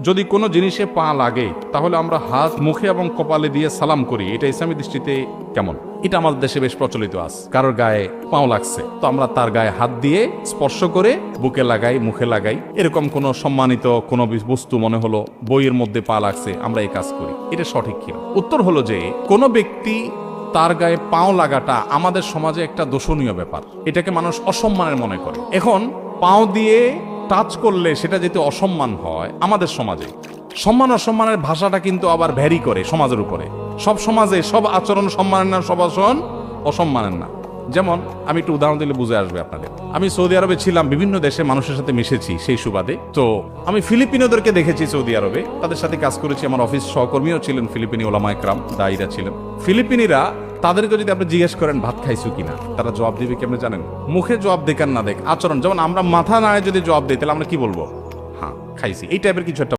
যদি কোনো জিনিসে পা লাগে তাহলে আমরা হাত মুখে এবং কপালে দিয়ে সালাম করি, এটা ইসলামী দৃষ্টিতে কেমন? এটা আমাদের দেশে বেশ প্রচলিত আছে। কারোর গায়ে পাও লাগছে তো আমরা তার গায়ে হাত দিয়ে স্পর্শ করে বুকে লাগাই, মুখে লাগাই। এরকম কোনো সম্মানিত কোনো বস্তু মনে হলো বইয়ের মধ্যে পা লাগছে, আমরা এই কাজ করি। এটা সঠিক কিনা? উত্তর হলো যে কোনো ব্যক্তি তার গায়ে পাও লাগাটা আমাদের সমাজে একটা দোষণীয় ব্যাপার, এটাকে মানুষ অসম্মানের মনে করে। এখন পাও দিয়ে টাচ করলে সেটা যেহেতু অসম্মান হয় আমাদের সমাজে, সম্মান অসম্মানের ভাষাটা কিন্তু আবার ভ্যারি করে সমাজের উপরে। সব সমাজে সব আচরণ সম্মানের না, সব আচরণ অসম্মানের না। যেমন আমি একটু উদাহরণ দিলে বুঝে আসবে আপনাদের। আমি সৌদি আরবে ছিলাম, বিভিন্ন দেশে মানুষের সাথে মিশেছি সেই সুবাদে। তো আমি ফিলিপিনোদেরকে দেখেছি সৌদি আরবে, তাদের সাথে কাজ করেছি। আমার অফিস সহকর্মীও ছিলেন ফিলিপিনি ওলামা একরাম, দায়ীরা ছিলেন। ফিলিপিনিরা, তাদেরকে যদি আপনি জিজ্ঞেস করেন ভাত খাইছো কিনা, তারা জবাব দিবে কি আপনি জানেন? মুখে জবাব দেখান না দেখ আচরণ। যেমন আমরা মাথা নাড়ে যদি জবাব দিই তাহলে আমরা কি বলবো? হ্যাঁ খাইছি, এই টাইপের কিছু একটা